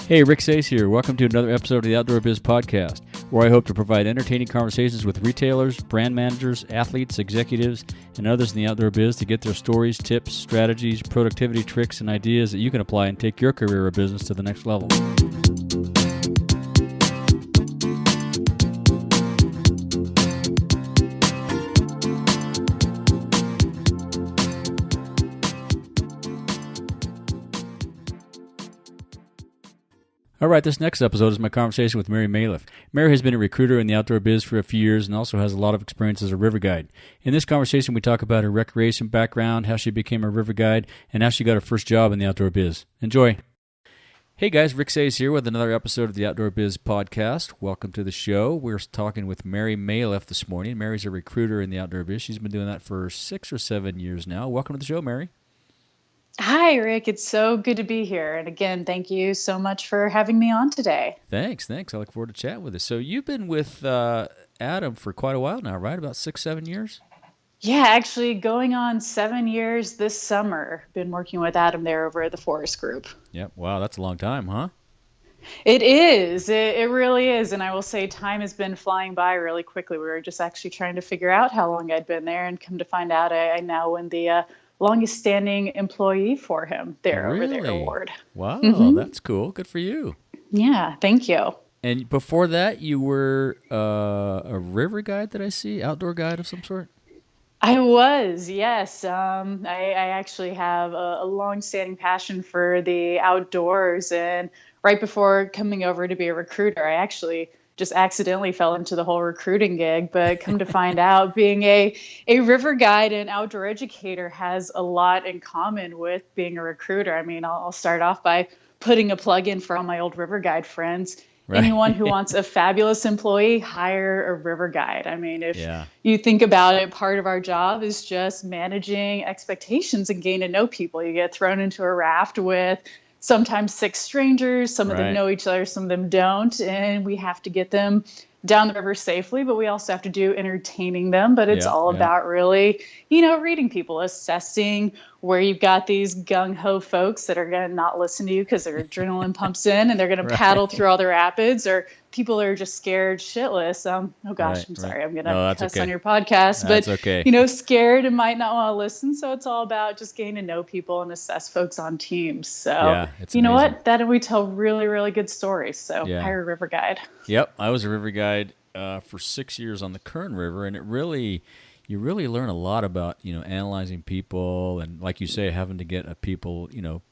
Hey, Rick Sayce here. Welcome to another episode of the Outdoor Biz Podcast, where I hope to provide entertaining conversations with retailers, brand managers, athletes, executives, and others in the outdoor biz to get their stories, tips, strategies, productivity tricks, and ideas that you can apply and take your career or business to the next level. All right, this next episode is my conversation with Mary Maliff. Mary has been a recruiter in the outdoor biz for a few years and also has a lot of experience as a river guide. In this conversation, we talk about her recreation background, how she became a river guide, and how she got her first job in the outdoor biz. Enjoy. Hey guys, Rick Sayce here with another episode of the Outdoor Biz Podcast. Welcome to the show. We're talking with Mary Maliff this morning. Mary's a recruiter in the outdoor biz. She's been doing that for 6 or 7 years now. Welcome to the show, Mary. Hi, Rick. It's so good to be here. And again, thank you so much for having me on today. Thanks. I look forward to chatting with you. So you've been with Adam for quite a while now, right? About 6, 7 years? Yeah, actually going on 7 years this summer. Been working with Adam there over at the Forest Group. Yep. Wow, that's a long time, huh? It is. It really is. And I will say time has been flying by really quickly. We were just actually trying to figure out how long I'd been there and come to find out I now win the longest standing employee for him there over their award. Wow, That's cool. Good for you. Yeah, thank you. And before that, you were a river guide that I see, outdoor guide of some sort? I was, yes. I actually have a long-standing passion for the outdoors. And right before coming over to be a recruiter, I actually just accidentally fell into the whole recruiting gig, but come to find out being a river guide and outdoor educator has a lot in common with being a recruiter. I mean, I'll start off by putting a plug in for all my old river guide friends. Right. Anyone who wants a fabulous employee, hire a river guide. I mean, if you think about it, part of our job is just managing expectations and getting to know people. You get thrown into a raft with sometimes 6 strangers, some of them know each other, some of them don't, and we have to get them down the river safely, but we also have to do entertaining them. But it's all about really, reading people, assessing where you've got these gung-ho folks that are going to not listen to you because their adrenaline pumps in and they're going to paddle through all the rapids, or people that are just scared shitless. I'm sorry, I'm going to cuss on your podcast, but scared and might not want to listen. So it's all about just getting to know people and assess folks on teams. So you know what? That we tell really, really good stories. So hire a river guide. Yep, I was a river guide for 6 years on the Kern River, and you really learn a lot about analyzing people, and like you say, having to get a people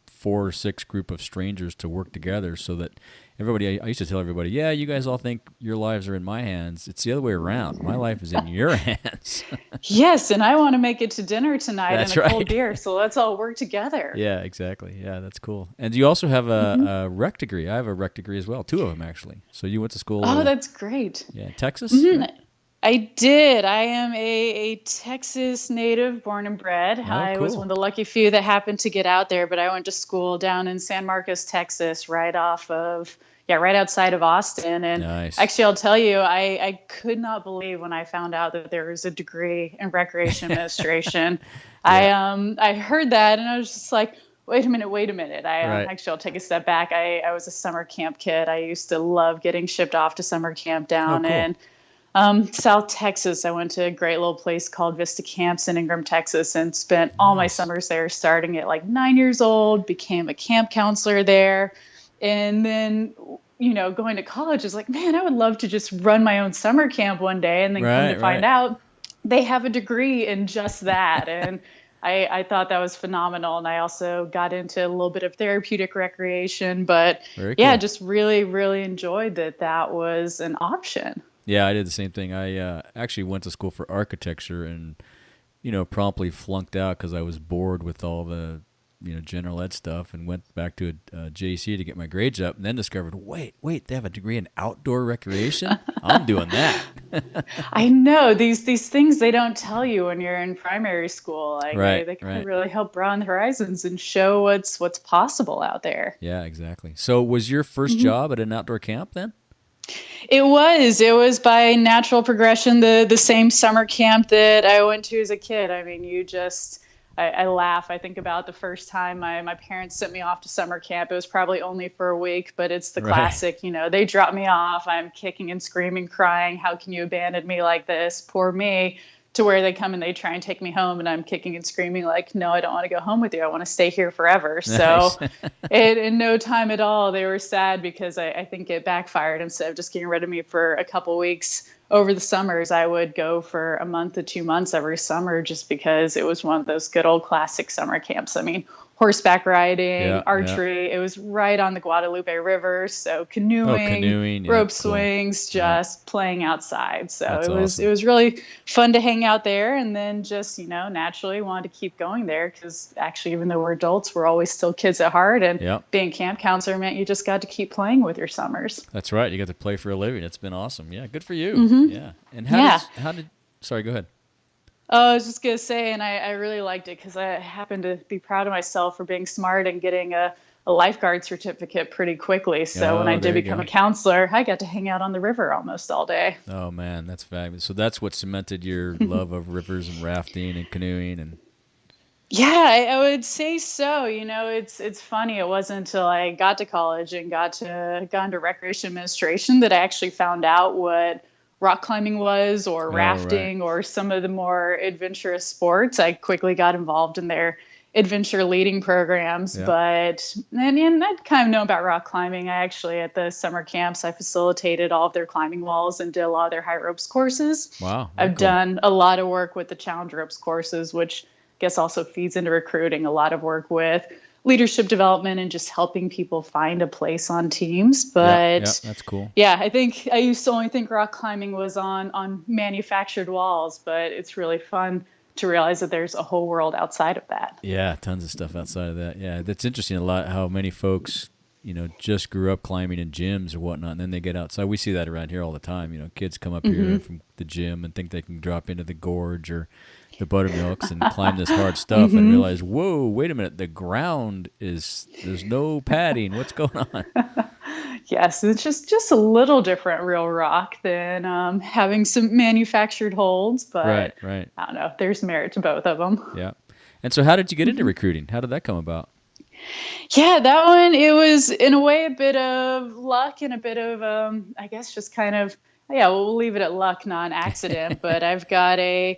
4 or 6 group of strangers to work together so that everybody. I used to tell everybody, you guys all think your lives are in my hands. It's the other way around. My life is in your hands. Yes, and I want to make it to dinner tonight and a cold beer, so let's all work together. Yeah, exactly. Yeah, that's cool. And you also have a rec degree. I have a rec degree as well, 2 of them actually. So you went to school. Oh, that's great. Yeah, Texas. Right? I did. I am a Texas native, born and bred. I was one of the lucky few that happened to get out there, but I went to school down in San Marcos, Texas, right outside of Austin. And actually, I'll tell you, I could not believe when I found out that there was a degree in recreation administration. I heard that and I was just like, wait a minute. Actually, I'll take a step back. I was a summer camp kid. I used to love getting shipped off to summer camp down in South Texas. I went to a great little place called Vista Camps in Ingram, Texas, and spent all my summers there, starting at like 9 years old, became a camp counselor there. And then, going to college is like, man, I would love to just run my own summer camp one day. And then come to find out they have a degree in just that. And I thought that was phenomenal. And I also got into a little bit of therapeutic recreation, but just really, really enjoyed that was an option. Yeah, I did the same thing. I actually went to school for architecture and, promptly flunked out because I was bored with all the, general ed stuff, and went back to a JC to get my grades up, and then discovered, wait, they have a degree in outdoor recreation? I'm doing that. I know. These things they don't tell you when you're in primary school. They can really help broaden the horizons and show what's possible out there. Yeah, exactly. So was your first job at an outdoor camp then? It was by natural progression, the same summer camp that I went to as a kid. I mean, I laugh. I think about the first time my parents sent me off to summer camp. It was probably only for a week, but it's the Right. classic, they drop me off. I'm kicking and screaming, crying. How can you abandon me like this? Poor me. To where they come and they try and take me home, and I'm kicking and screaming like, no, I don't want to go home with you. I want to stay here forever. Nice. So in no time at all, they were sad because I think it backfired. Instead of just getting rid of me for a couple weeks over the summers, I would go for a month to 2 months every summer just because it was one of those good old classic summer camps. I mean, horseback riding, Yeah, yeah. archery. It was right on the Guadalupe River, so Oh, canoeing, canoeing. Yeah, rope cool. swings, Yeah, just playing outside. So that's it awesome. was really fun to hang out there, and then just naturally wanted to keep going there because actually, even though we're adults, we're always still kids at heart, and Yeah, being camp counselor meant you just got to keep playing with your summers. that's right. You got to play for a living. It's been awesome. Yeah, good for you. Hmm. Yeah. And Yeah. how did, sorry, go ahead. Oh, I was just gonna say, and I really liked it because I happened to be proud of myself for being smart and getting a lifeguard certificate pretty quickly. So when I Oh, did there you become a go. counselor, I got to hang out on the river almost all day. Oh man, that's fabulous. So that's what cemented your love of rivers and rafting and canoeing and Yeah, I would say so. It's funny. It wasn't until I got to college and got into recreation administration that I actually found out what rock climbing was, or oh right. rafting, or some of the more adventurous sports. I quickly got involved in their adventure leading programs, Yeah. and I'd kind of know about rock climbing. I actually, at the summer camps, I facilitated all of their climbing walls and did a lot of their high ropes courses. Wow, very I've cool. done a lot of work with the challenge ropes courses, which I guess also feeds into recruiting. A lot of work with leadership development and just helping people find a place on teams. Yeah, yeah, But that's cool. yeah, I think I used to only think rock climbing was on manufactured walls, but it's really fun to realize that there's a whole world outside of that. Yeah, tons of stuff outside of that. Yeah, that's interesting a lot how many folks, just grew up climbing in gyms or whatnot, and then they get outside. We see that around here all the time. Kids come up here from the gym and think they can drop into the gorge or the buttermilks and climb this hard stuff and realize, whoa, wait a minute, the ground there's no padding. What's going on? Yes, it's just a little different real rock than having some manufactured holds, Right, but right. I don't know. There's merit to both of them. Yeah. And so how did you get into recruiting? How did that come about? Yeah, that one, it was in a way a bit of luck and a bit of, I guess, just kind of, yeah, we'll leave it at luck, not an accident. But I've got a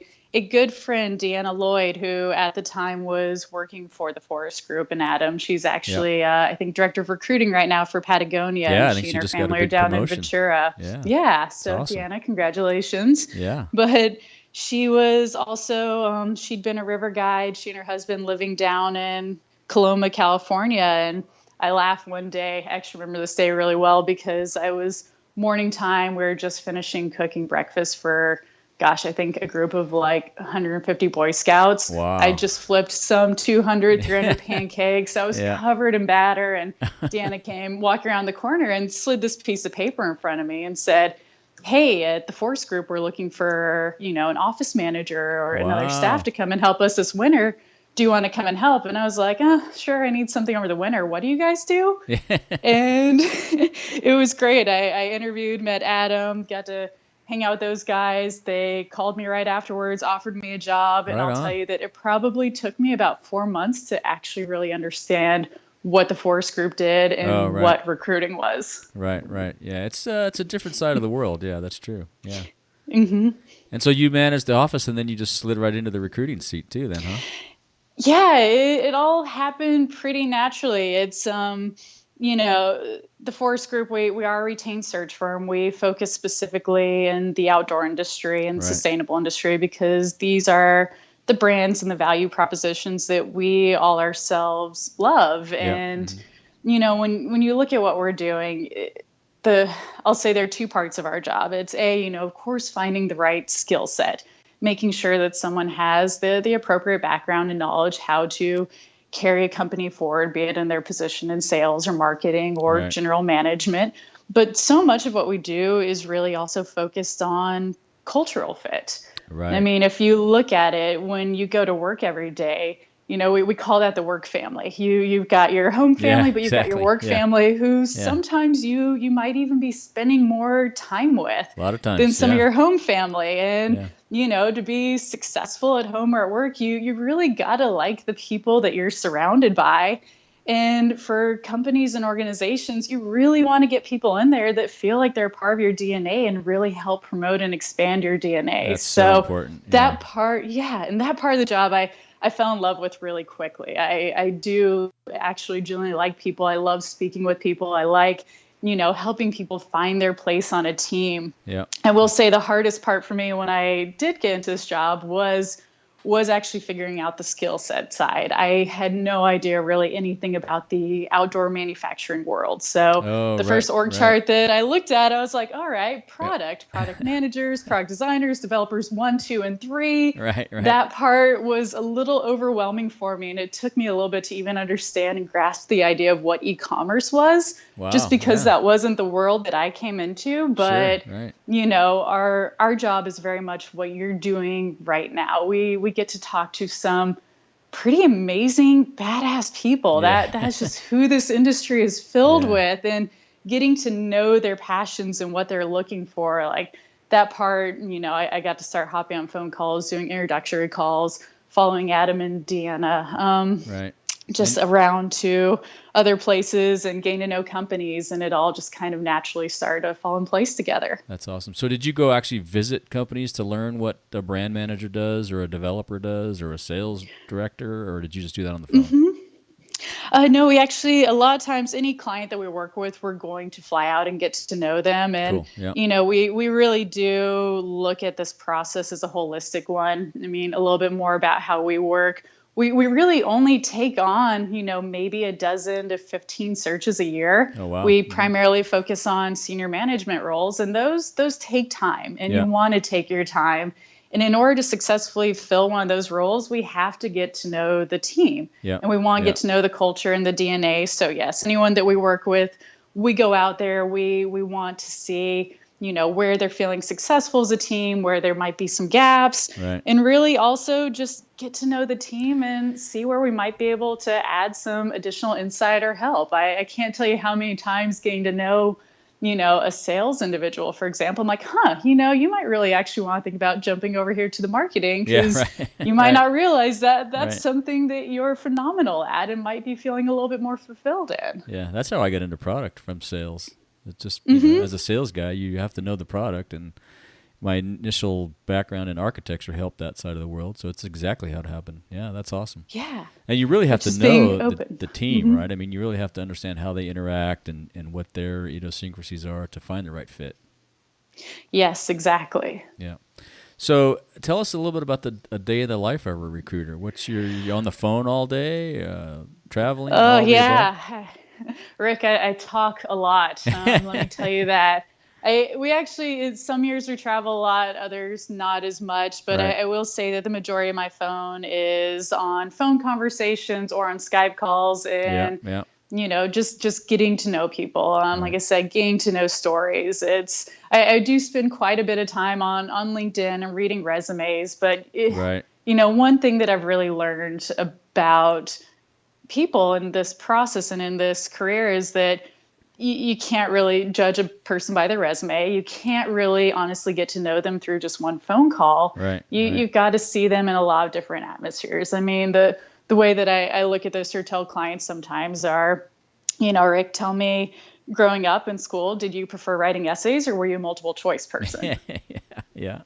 good friend, Deanna Lloyd, who at the time was working for the Forest Group in Adam. She's Yep. actually, I think, director of recruiting right now for Patagonia. Yeah, I And think she she and her just got a family are big down in promotion. Ventura. Yeah. Yeah, It's so awesome. Deanna, congratulations. Yeah. But she was also, she'd been a river guide. She and her husband living down in Coloma, California. And I laughed one day, I actually remember this day really well because I was morning time. We were just finishing cooking breakfast for, gosh, I think a group of like 150 Boy Scouts. I Wow. just flipped some 200, 300 pancakes. I was Yeah. covered in batter. And Deanna came walking around the corner and slid this piece of paper in front of me and said, hey, at the Force Group, we're looking for, an office manager or another staff Wow. to come and help us this winter. Do you want to come and help? And I was like, sure, I need something over the winter. What do you guys do? And it was great. I interviewed, met Adam, got to hang out with those guys. They called me right afterwards, offered me a job. And Right I'll tell on. you that it probably took me about 4 months to actually really understand what the Force Group did Oh, and right. what recruiting was. Right, right. Yeah, it's a different side of the world. Yeah, that's true. Yeah. Hmm. And so you managed the office, and then you just slid right into the recruiting seat too, then, huh? Yeah, it all happened pretty naturally. It's the Forest Group, we are a retained search firm. We focus specifically in the outdoor industry and Right. sustainable industry because these are the brands and the value propositions that we all ourselves love. Yeah. And when you look at what we're doing, I'll say there are two parts of our job. It's of course, finding the right skill set, making sure that someone has the appropriate background and knowledge how to carry a company forward, be it in their position in sales or marketing or Right. general management. But so much of what we do is really also focused on cultural fit. I Right. mean, if you look at it, when you go to work every day, we call that the work family. You've got your home family, Yeah, but you've got your exactly. work Yeah. family who Yeah. sometimes you might even be spending more time with A lot of than times. some of Yeah. your home family. And, Yeah. to be successful at home or at work, you really got to like the people that you're surrounded by. And for companies and organizations, you really want to get people in there that feel like they're part of your DNA and really help promote and expand your DNA. That's so So important. Yeah. that part, yeah, and that part of the job, I fell in love with really quickly. I do actually genuinely like people. I love speaking with people. I like, helping people find their place on a team. Yeah. I will say the hardest part for me when I did get into this job was actually figuring out the skill set side. I had no idea really anything about the outdoor manufacturing world. So Oh, the right. first org Right. chart that I looked at, I was like, all right, Yeah. product managers, product designers, developers 1, 2, and 3. Right. Right. That part was a little overwhelming for me. And it took me a little bit to even understand and grasp the idea of what e-commerce was, just Wow. because Yeah. that wasn't the world that I came into. Sure. But Right. our job is very much what you're doing right now. We get to talk to some pretty amazing, badass people. Yeah. That's just who this industry is filled Yeah. with, and getting to know their passions and what they're looking for. Like that part, I got to start hopping on phone calls, doing introductory calls, following Adam and Deanna. Right. Just around to other places and getting to know companies, and it all just kind of naturally started to fall in place together. That's awesome. So did you go actually visit companies to learn what a brand manager does or a developer does or a sales director, or did you just do that on the phone? No, we actually, a lot of times, any client that we work with, we're going to fly out and get to know them. And, Cool. Yeah. we really do look at this process as a holistic one. I mean, a little bit more about how we work. We really only take on, maybe a dozen to 15 searches a year. Oh, wow. We primarily focus on senior management roles, and those take time, and Yeah. you want to take your time. And in order to successfully fill one of those roles, we have to get to know the team. Yeah. And we want to Yeah. get to know the culture and the DNA. So yes, anyone that we work with, we go out there, we want to see, where they're feeling successful as a team, where there might be some gaps, Right. and really also just get to know the team and see where we might be able to add some additional insight or help. I can't tell you how many times getting to know, a sales individual, for example, I'm like, you might really actually want to think about jumping over here to the marketing, because right. you might Right. not realize that that's Right. something that you're phenomenal at and might be feeling a little bit more fulfilled in. Yeah, that's how I got into product, from sales. It's just, as a sales guy, you have to know the product, and my initial background in architecture helped that side of the world, so it's exactly how it happened. Yeah, that's awesome. Yeah. And you really have to Just being know open. the team, right? I mean, you really have to understand how they interact and what their idiosyncrasies are to find the right fit. Yes, exactly. Yeah. So tell us a little bit about a day of the life of a recruiter. You on the phone all day, traveling? Oh, all the above? yeah. Rick, I talk a lot. Let me tell you that. We actually, some years we travel a lot, others not as much, but Right. I will say that the majority of my phone is on phone conversations or on Skype calls, and Yeah. just getting to know people. Like Right. I said, getting to know stories. I do spend quite a bit of time on LinkedIn and reading resumes, but Right. one thing that I've really learned about people in this process and in this career is that you can't really judge a person by their resume. You can't really honestly get to know them through just one phone call. Right. You've got to see them in a lot of different atmospheres. I mean, the way that I look at this or tell clients sometimes are, Rick, tell me, growing up in school, did you prefer writing essays or were you a multiple choice person? Yeah.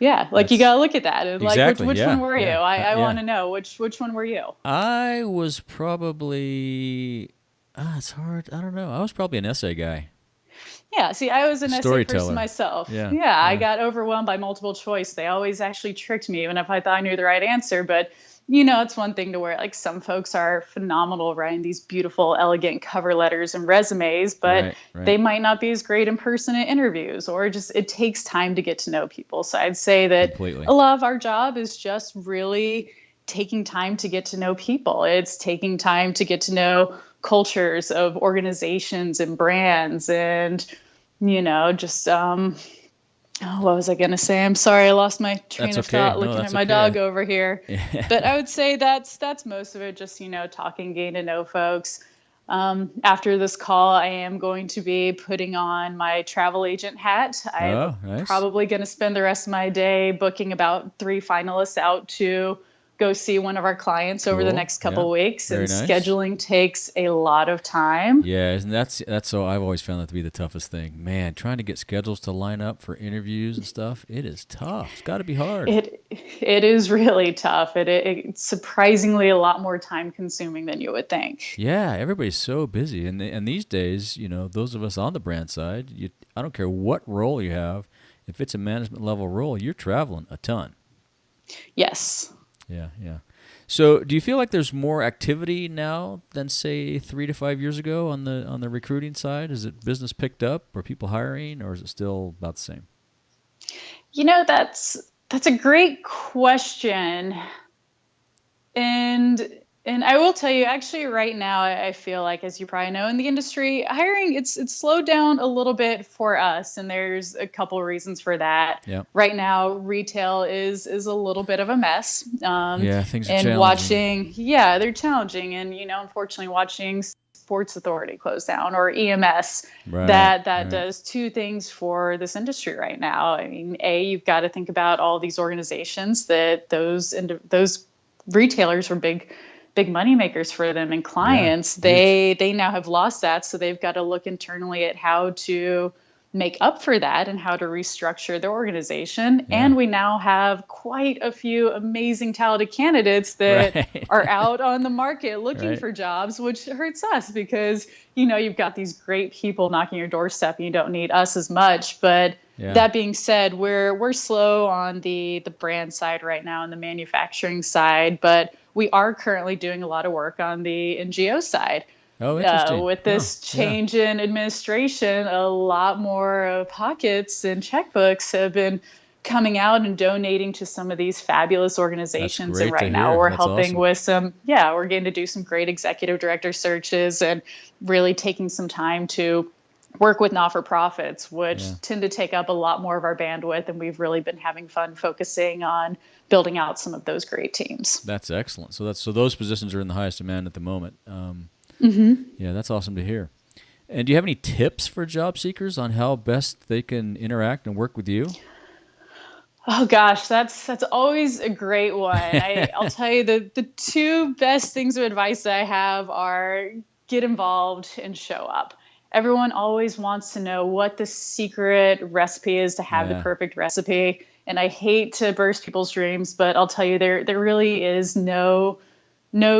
Yeah, like you That's- got to look at that. And Exactly, like, which yeah, one were you? yeah, I yeah. want to know, which one were you? I was probably. It's hard. I don't know. I was probably an essay guy. Yeah, see, I was an essay Storyteller. person myself. Yeah, I yeah. got overwhelmed by multiple choice. They always actually tricked me, even if I thought I knew the right answer. But, it's one thing to where, like, some folks are phenomenal writing these beautiful, elegant cover letters and resumes, but Right. they might not be as great in person at interviews, or just it takes time to get to know people. So I'd say that Completely. a lot of our job is just really taking time to get to know people. It's taking time to get to know cultures of organizations and brands, and just Oh, what was I going to say? I'm sorry, I lost my train That's of okay. thought No, looking at that's my okay. dog over here. But I would say that's most of it. Just talking, getting to know folks. After this call, I am going to be putting on my travel agent hat. I'm Oh, nice. probably going to spend the rest of my day booking about 3 finalists out to go see one of our clients over the Cool. next Yeah. couple weeks. And Very nice. scheduling takes a lot of time. Yeah, and that's so I've always found that to be the toughest thing. Man, trying to get schedules to line up for interviews and stuff, it is tough. It's got to be hard. It is really tough. It's surprisingly a lot more time consuming than you would think. Yeah, everybody's so busy, and these days, those of us on the brand side, I don't care what role you have, if it's a management level role, you're traveling a ton. Yes. Yeah, yeah. So, do you feel like there's more activity now than say 3 to 5 years ago on the recruiting side? Is it business picked up? Are people hiring, or is it still about the same? That's a great question. And and I will tell you, actually, right now, I feel like, as you probably know, in the industry, hiring it's slowed down a little bit for us, and there's a couple reasons for that. Yeah. Right now, retail is a little bit of a mess. Yeah, things are And challenging. yeah, they're challenging, and unfortunately, watching Sports Authority close down or EMS, Right, that right. does two things for this industry right now. I mean, you've got to think about all these organizations that those retailers are big money makers for them and Yeah, clients. huge. They now have lost that, so they've got to look internally at how to make up for that and how to restructure their organization. Yeah. And we now have quite a few amazing talented candidates that Right. are out on the market looking Right. for jobs, which hurts us because you've got these great people knocking your doorstep and you don't need us as much. But Yeah. that being said, we're slow on the brand side right now and the manufacturing side, but we are currently doing a lot of work on the NGO side. Oh, interesting. With Oh, this yeah. change in administration, a lot more pockets and checkbooks have been coming out and donating to some of these fabulous That's organizations. And great to right now hear. we're That's helping awesome. with we're getting to do some great executive director searches and really taking some time to work with not-for-profits, Yeah. which tend to take up a lot more of our bandwidth. And we've really been having fun focusing on building out some of those great teams. That's excellent. So those positions are in the highest demand at the moment. Yeah, that's awesome to hear. And do you have any tips for job seekers on how best they can interact and work with you? Oh gosh, that's always a great one. I'll tell you the two best things of advice that I have are get involved and show up. Everyone always wants to know what the secret recipe is to have the Yeah. perfect recipe. And I hate to burst people's dreams, but I'll tell you there really is no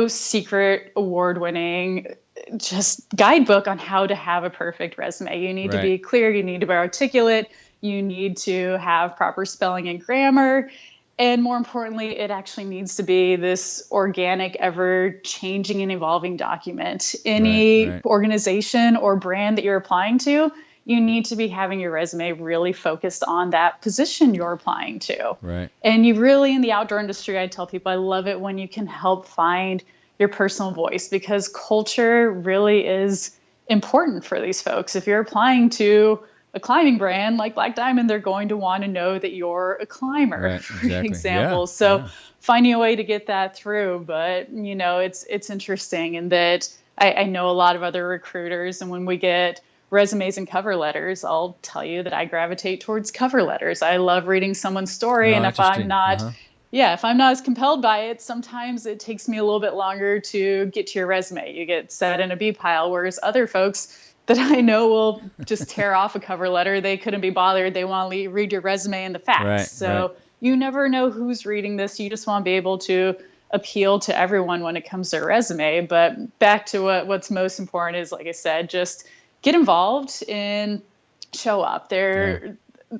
secret award-winning just guidebook on how to have a perfect resume. You need to Right. be clear, you need to be articulate, you need to have proper spelling and grammar, and more importantly, it actually needs to be this organic, ever changing and evolving document. Right. Any Right. organization or brand that you're applying to, you need to be having your resume really focused on that position you're applying to. Right. And you really, in the outdoor industry, I tell people I love it when you can help find your personal voice because culture really is important for these folks. If you're applying to a climbing brand like Black Diamond, they're going to want to know that you're a climber, Right. for Exactly. Yeah. example. So Yeah. finding a way to get that through. But it's interesting in that I know a lot of other recruiters, and when we get resumes and cover letters, I'll tell you that I gravitate towards cover letters. I love reading someone's story, Oh, and interesting. Uh huh. if I'm not as compelled by it, sometimes it takes me a little bit longer to get to your resume. You get set in a B pile, whereas other folks that I know will just tear off a cover letter. They couldn't be bothered. They want to read your resume and the facts. Right. Right. So you never know who's reading this. You just want to be able to appeal to everyone when it comes to a resume. But back to what's most important is, like I said, just get involved and show up. Yeah.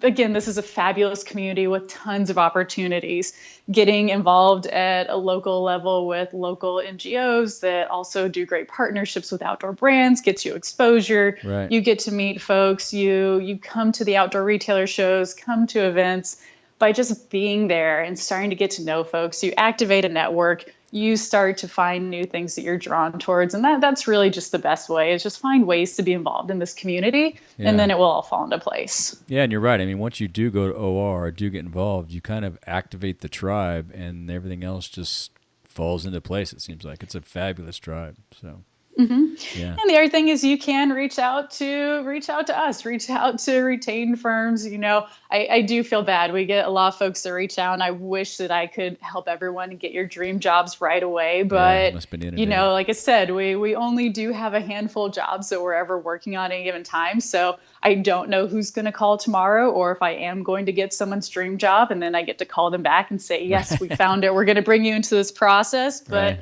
Again, this is a fabulous community with tons of opportunities. Getting involved at a local level with local NGOs that also do great partnerships with outdoor brands gets you exposure. Right. You get to meet folks. You come to the outdoor retailer shows, come to events. By just being there and starting to get to know folks, you activate a network. you start to find new things that you're drawn towards. And that's really just the best way, is just find ways to be involved in this community, and then it will all fall into place. Yeah, and you're right. I mean, once you do go to OR or do get involved, you kind of activate the tribe, and everything else just falls into place. It seems like it's a fabulous tribe. So. Yeah. And the other thing is, you can reach out to us, reach out to retained firms. I do feel bad. We get a lot of folks that reach out, and I wish that I could help everyone get your dream jobs right away. But, like I said, we only do have a handful of jobs that we're ever working on at any given time. So I don't know who's going to call tomorrow, or if I am going to get someone's dream job, and then I get to call them back and say, yes, we found it. We're going to bring you into this process. But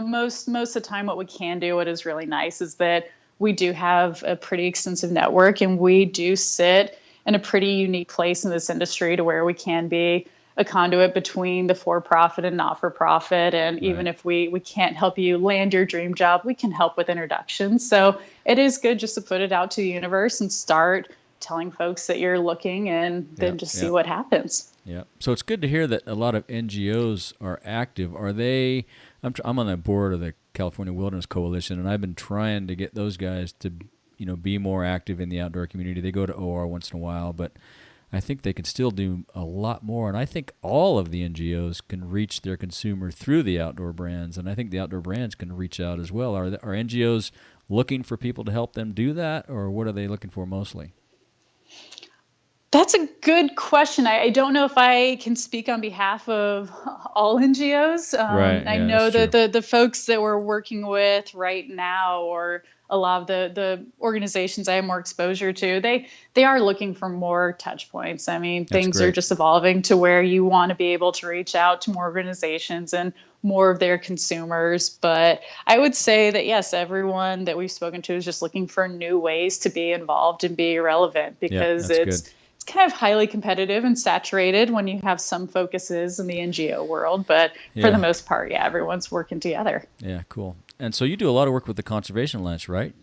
most of the time, what we can do, what is really nice, is that we do have a pretty extensive network, and we do sit in a pretty unique place in this industry to where we can be a conduit between the for-profit and not-for-profit. And even if we can't help you land your dream job, we can help with introductions. So it is good just to put it out to the universe and start telling folks that you're looking, and then just see what happens. Yeah. So it's good to hear that a lot of NGOs are active. Are they? I'm on the board of the California Wilderness Coalition, and I've been trying to get those guys to, be more active in the outdoor community. They go to OR once in a while, but I think they can still do a lot more. And I think all of the NGOs can reach their consumer through the outdoor brands, and I think the outdoor brands can reach out as well. Are NGOs looking for people to help them do that, or what are they looking for mostly? That's a good question. I don't know if I can speak on behalf of all NGOs. I know that the folks that we're working with right now, or a lot of the organizations I have more exposure to, they are looking for more touch points. I mean, things are just evolving to where you want to be able to reach out to more organizations and more of their consumers. But I would say that, yes, everyone that we've spoken to is just looking for new ways to be involved and be relevant, because it's kind of highly competitive and saturated when you have some focuses in the NGO world. But for the most part, everyone's working together. Yeah, cool. And so you do a lot of work with the Conservation Alliance, right?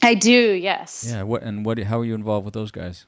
I do, yes. Yeah. How are you involved with those guys?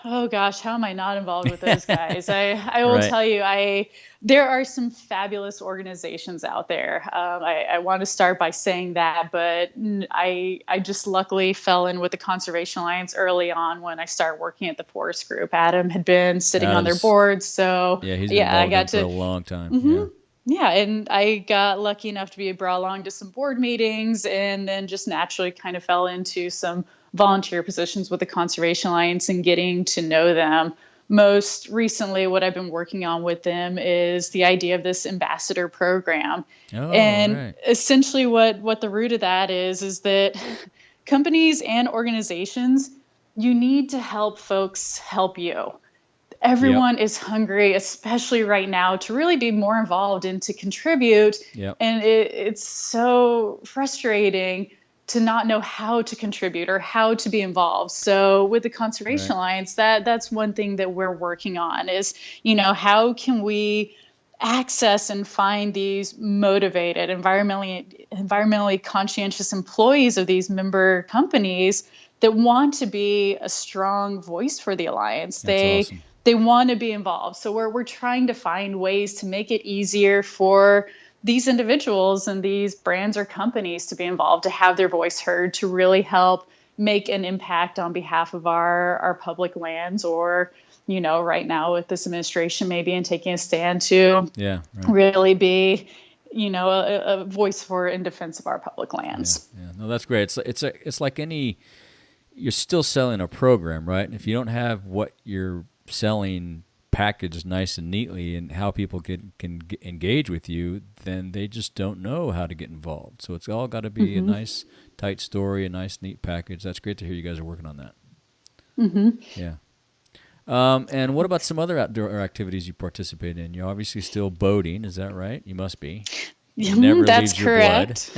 Oh gosh, how am I not involved with those guys? I will tell you, there are some fabulous organizations out there. I want to start by saying that, but I just luckily fell in with the Conservation Alliance early on when I started working at the Forest Group. Adam had been sitting on their board, so he's been involved for a long time. Yeah, and I got lucky enough to be brought along to some board meetings, and then just naturally kind of fell into some volunteer positions with the Conservation Alliance and getting to know them. Most recently, what I've been working on with them is the idea of this ambassador program. Essentially what the root of that is that companies and organizations, you need to help folks help you. Everyone is hungry, especially right now, to really be more involved and to contribute. And it's so frustrating to not know how to contribute or how to be involved. So with the Conservation Alliance, that's one thing that we're working on is, how can we access and find these motivated, environmentally conscientious employees of these member companies that want to be a strong voice for the Alliance. They want to be involved. So we're trying to find ways to make it easier for these individuals and these brands or companies to be involved, to have their voice heard, to really help make an impact on behalf of our public lands, or, right now with this administration, maybe in taking a stand to really be, a voice for in defense of our public lands. No, that's great. It's like you're still selling a program, right? And if you don't have what you're selling packaged nice and neatly and how people can engage with you, then they just don't know how to get involved. So it's all got to be a nice, tight story, a nice, neat package. That's great to hear you guys are working on that. Yeah. And what about some other outdoor activities you participate in? You're obviously still boating. Is that right? You must be. That's correct.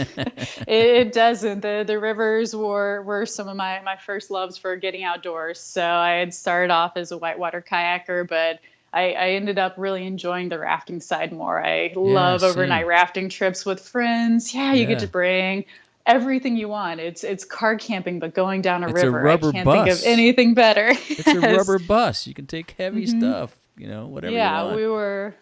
It doesn't. The rivers were some of my first loves for getting outdoors. So I had started off as a whitewater kayaker, but I ended up really enjoying the rafting side more. I love overnight rafting trips with friends. You get to bring everything you want. It's car camping, but going down a river. A rubber I can't bus. think of anything better. It's a rubber bus. You can take heavy stuff. whatever you Yeah, want. we were,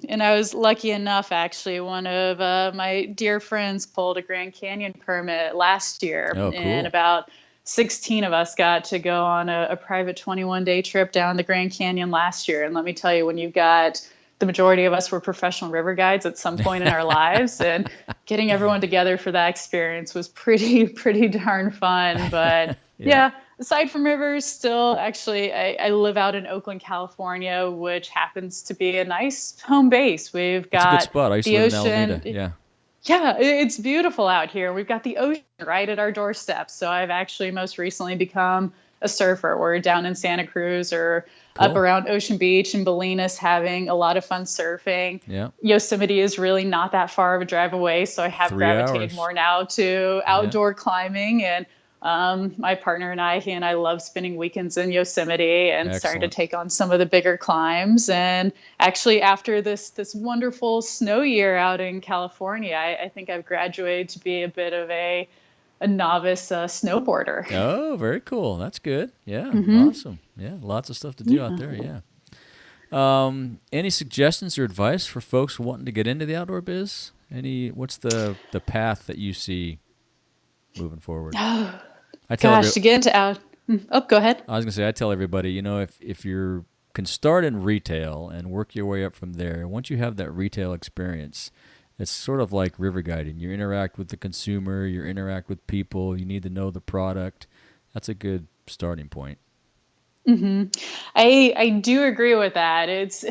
and I was lucky enough, actually. One of my dear friends pulled a Grand Canyon permit last year, Oh, and cool. about 16 of us got to go on a private 21-day trip down the Grand Canyon last year. And let me tell you, when you've got the majority of us were professional river guides at some point in our lives, and getting everyone together for that experience was pretty darn fun. But Yeah. yeah, aside from rivers, still actually, I live out in Oakland, California, which happens to be a nice home base. We've It's a good got spot. I used to the live in ocean. Alameda. Yeah. Yeah, it's beautiful out here. We've got the ocean right at our doorstep. So I've actually most recently become a surfer. We're down in Santa Cruz or up Cool. around Ocean Beach and Bolinas having a lot of fun surfing. Yeah. Yosemite is really not that far of a drive away, so I have 3 hours. gravitated more now to Yeah. outdoor climbing. And my partner and he and I love spending weekends in Yosemite and starting to Excellent. take on some of the bigger climbs. And actually, after this wonderful snow year out in California, I think I've graduated to be a bit of a novice snowboarder. Oh, very cool. That's good. Yeah. Awesome. Yeah. Lots of stuff to do out there. Yeah. Any suggestions or advice for folks wanting to get into the outdoor biz? What's the path that you see moving forward? Oh, I tell every, gosh, to get into out. Oh, go ahead. I was gonna say I tell everybody, if you can start in retail and work your way up from there, once you have that retail experience, it's sort of like river guiding. You interact with the consumer, you interact with people, you need to know the product. That's a good starting point. I do agree with that. It's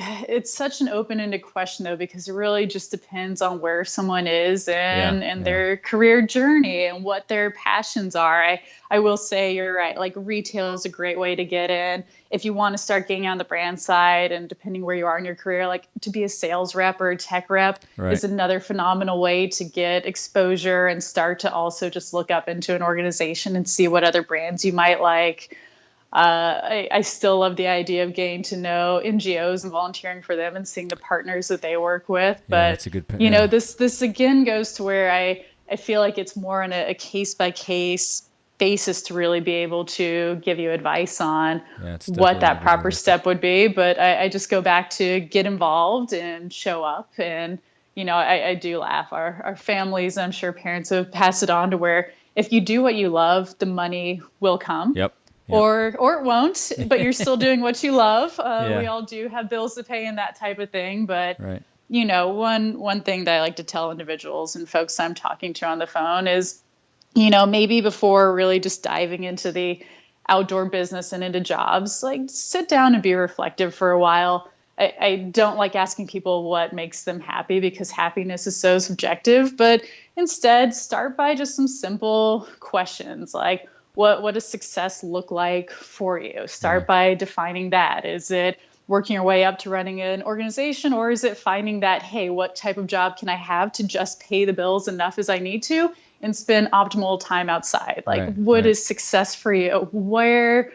such an open-ended question though, because it really just depends on where someone is Yeah, and yeah, their career journey and what their passions are. I will say you're right. Like retail is a great way to get in. If you want to start getting on the brand side and depending where you are in your career, like to be a sales rep or a tech rep right. is another phenomenal way to get exposure and start to also just look up into an organization and see what other brands you might like. I still love the idea of getting to know NGOs and volunteering for them and seeing the partners that they work with. Yeah, But, that's a good. Yeah, this again goes to where I feel like it's more on a case by case basis to really be able to give you advice on yeah, it's what definitely that proper individualistic. step would be. But I just go back to get involved and show up. And, I do laugh. Our families, I'm sure parents have passed it on to where if you do what you love, the money will come Yep. Yep. or it won't, but you're still doing what you love. We Yeah. all do have bills to pay and that type of thing. But Right. one thing that I like to tell individuals and folks I'm talking to on the phone is, maybe before really just diving into the outdoor business and into jobs, like sit down and be reflective for a while. I don't like asking people what makes them happy because happiness is so subjective, but instead start by just some simple questions like, what does success look like for you? Yeah. Start by defining that. Is it working your way up to running an organization, or is it finding that, hey, what type of job can I have to just pay the bills enough as I need to and spend optimal time outside? Like, Right. what Right. is success for you? Where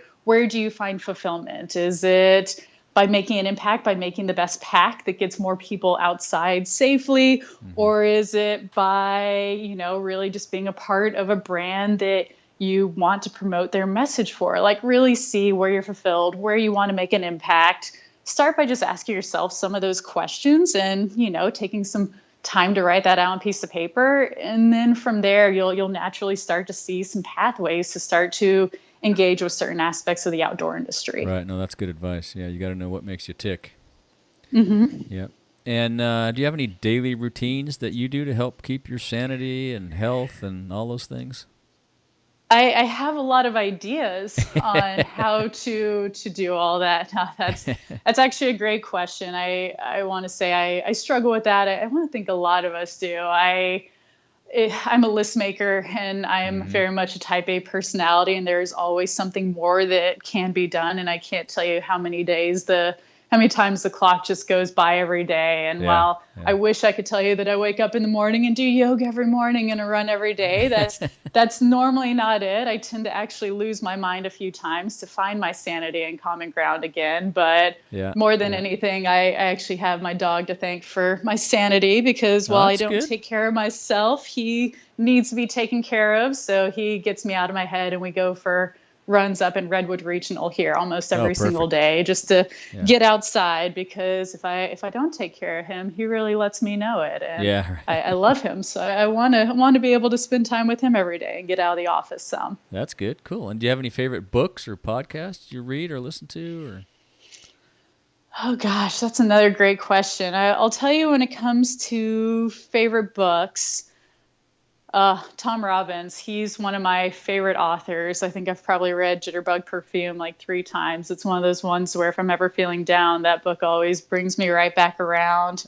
do you find fulfillment? Is it by making an impact, by making the best pack that gets more people outside safely? Mm-hmm. Or is it by, really just being a part of a brand that you want to promote their message for? Like really see where you're fulfilled, where you want to make an impact. Start by just asking yourself some of those questions and, taking some time to write that out on a piece of paper. And then from there, you'll naturally start to see some pathways to start to engage with certain aspects of the outdoor industry. Right. No, that's good advice. Yeah, you got to know what makes you tick. Mm-hmm. Yeah. And do you have any daily routines that you do to help keep your sanity and health and all those things? I have a lot of ideas on how to do all that. That's actually a great question. I want to say I struggle with that. I want to think a lot of us do. I'm a list maker and I am Mm-hmm. very much a type A personality, and there's always something more that can be done. And I can't tell you how many times the clock just goes by every day. And Yeah. while Yeah. I wish I could tell you that I wake up in the morning and do yoga every morning and a run every day, that's normally not it. I tend to actually lose my mind a few times to find my sanity and common ground again. But Yeah. more than Yeah. anything, I actually have my dog to thank for my sanity, because Oh, while I that's don't good. take care of myself, he needs to be taken care of. So he gets me out of my head and we go for runs up in Redwood Regional here almost Oh, every single perfect. day just to Yeah. get outside, because if I don't take care of him, he really lets me know it. And Yeah. I love him. So I want to be able to spend time with him every day and get out of the office some. That's good. Cool. And do you have any favorite books or podcasts you read or listen to? Or Oh gosh, that's another great question. I'll tell you, when it comes to favorite books, Tom Robbins, he's one of my favorite authors. I think I've probably read Jitterbug Perfume like 3 times. It's one of those ones where if I'm ever feeling down, that book always brings me right back around.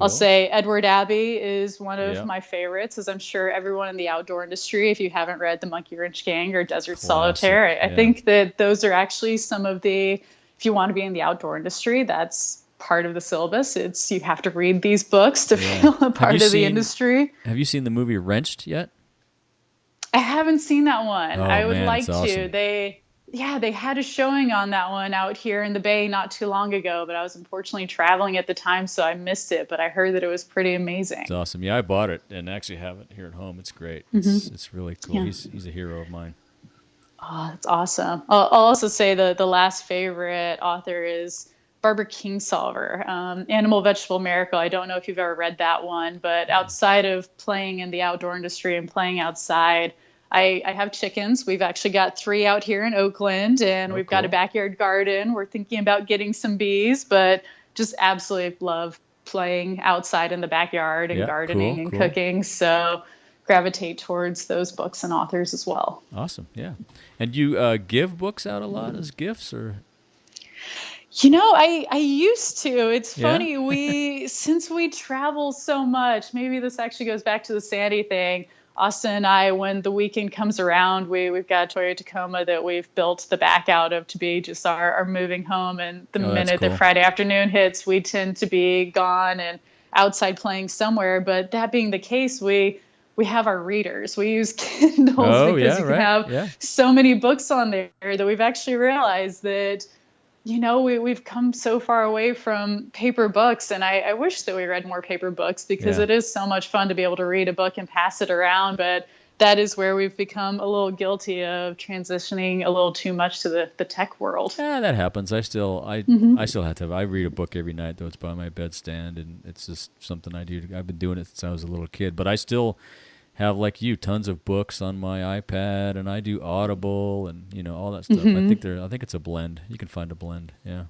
I'll cool. say Edward Abbey is one of Yeah. my favorites, as I'm sure everyone in the outdoor industry, if you haven't read The Monkey Wrench Gang or Desert Classic, Solitaire, I yeah. think that those are actually some of the, if you want to be in the outdoor industry, that's part of the syllabus. It's, you have to read these books to Yeah. feel a Have part you of the seen- industry. Have you seen the movie Wrenched yet? I haven't seen that one. Oh, I would man, like it's to. awesome. They had a showing on that one out here in the Bay not too long ago, but I was unfortunately traveling at the time, so I missed it. But I heard that it was pretty amazing. It's awesome. Yeah, I bought it and actually have it here at home. It's great. It's really cool. Yeah. He's a hero of mine. Oh, that's awesome. I'll also say the last favorite author is Barbara Kingsolver, Animal Vegetable Miracle. I don't know if you've ever read that one, but outside of playing in the outdoor industry and playing outside, I have chickens. We've actually got 3 out here in Oakland, and we've got a cool. backyard garden. We're thinking about getting some bees, but just absolutely love playing outside in the backyard and Yeah, gardening cool, and cool. cooking. So gravitate towards those books and authors as well. Awesome. Yeah. And you give books out a lot as gifts, or? You know, I used to. It's Yeah? funny, since we travel so much, maybe this actually goes back to the Sandy thing. Austin and I, when the weekend comes around, we've got a Toyota Tacoma that we've built the back out of to be just our moving home. And the Oh, that's minute cool. that Friday afternoon hits, we tend to be gone and outside playing somewhere. But that being the case, we have our readers. We use Kindles Oh, because yeah, you can right. have Yeah. so many books on there that we've actually realized that, you know, we've come so far away from paper books, and I wish that we read more paper books, because Yeah. it is so much fun to be able to read a book and pass it around. But that is where we've become a little guilty of transitioning a little too much to the tech world. Yeah, that happens. I still have to. I read a book every night, though. It's by my bedstand, and it's just something I do. I've been doing it since I was a little kid, but I still have, like you, tons of books on my iPad, and I do Audible and all that stuff. I think it's a blend. You can find a blend. Yeah.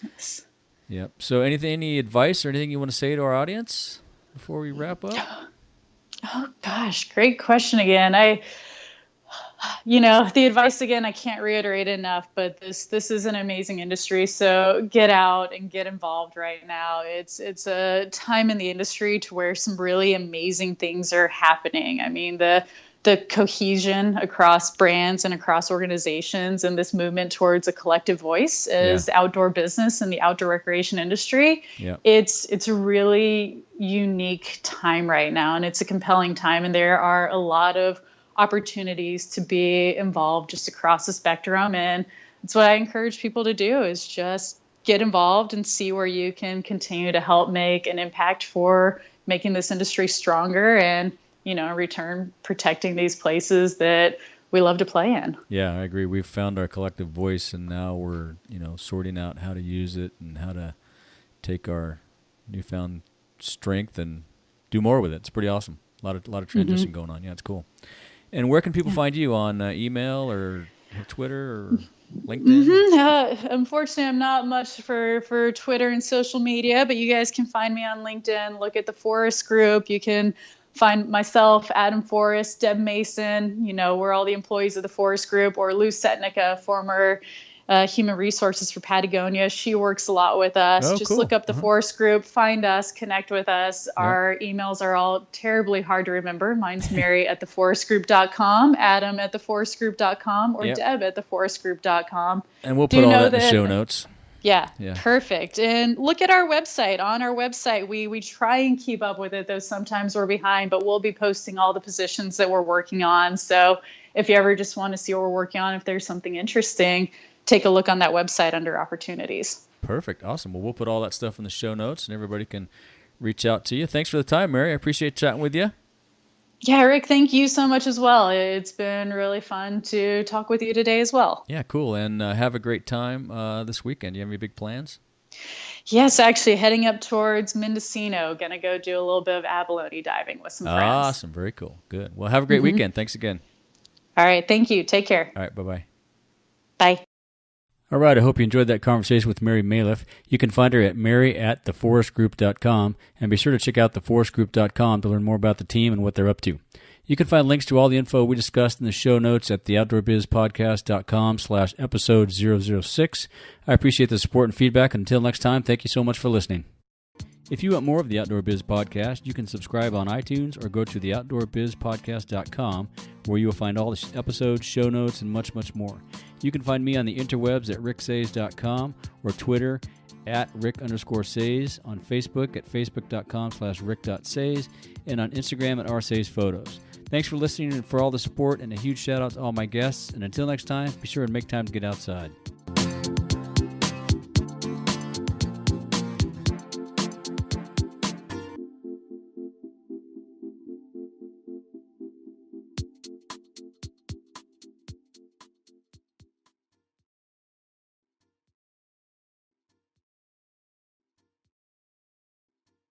Yes. Yep. So any advice or anything you want to say to our audience before we wrap up? Oh gosh, great question again. The advice again, I can't reiterate enough, but this is an amazing industry. So get out and get involved right now. It's a time in the industry to where some really amazing things are happening. I mean, the cohesion across brands and across organizations, and this movement towards a collective voice as outdoor business and the outdoor recreation industry. Yeah. It's a really unique time right now, and it's a compelling time. And there are a lot of opportunities to be involved just across the spectrum. And that's what I encourage people to do, is just get involved and see where you can continue to help make an impact for making this industry stronger, and, in return, protecting these places that we love to play in. Yeah, I agree. We've found our collective voice, and now we're, sorting out how to use it and how to take our newfound strength and do more with it. It's pretty awesome. A lot of transition going on. Yeah, it's cool. And where can people find you? On email or Twitter or LinkedIn? Unfortunately, I'm not much for Twitter and social media, but you guys can find me on LinkedIn. Look at the Forest Group. You can find myself, Adam Forrest, Deb Mason. We're all the employees of the Forest Group, or Lou Setnica, former human resources for Patagonia. She works a lot with us. Oh, Just cool. look up the Forest Group, find us, connect with us. Our emails are all terribly hard to remember. Mine's Mary@theforestgroup.com, Adam@theforestgroup.com, or Deb@theforestgroup.com. And we'll put all that in the show notes. Yeah, Yeah. perfect. And look at our website. On our website, we try and keep up with it, though sometimes we're behind, but we'll be posting all the positions that we're working on. So if you ever just want to see what we're working on, if there's something interesting, take a look on that website under opportunities. Perfect. Awesome. Well, we'll put all that stuff in the show notes, and everybody can reach out to you. Thanks for the time, Mary. I appreciate chatting with you. Yeah, Rick, thank you so much as well. It's been really fun to talk with you today as well. Yeah, cool. And have a great time this weekend. Do you have any big plans? Yes, actually heading up towards Mendocino. Gonna go do a little bit of abalone diving with some friends. Awesome. Very cool. Good. Well, have a great weekend. Thanks again. All right, thank you. Take care. All right. Bye-bye. Bye. All right, I hope you enjoyed that conversation with Mary Maliff. You can find her at mary@theforestgroup.com, and be sure to check out theforestgroup.com to learn more about the team and what they're up to. You can find links to all the info we discussed in the show notes at theoutdoorbizpodcast.com/episode 006. I appreciate the support and feedback, and until next time, thank you so much for listening. If you want more of the Outdoor Biz Podcast, you can subscribe on iTunes or go to theoutdoorbizpodcast.com, where you will find all the episodes, show notes, and much, much more. You can find me on the interwebs at ricksays.com or Twitter at rick_says, on Facebook at facebook.com/rick.says, and on Instagram at rsays_photos. Thanks for listening and for all the support, and a huge shout out to all my guests. And until next time, be sure and make time to get outside.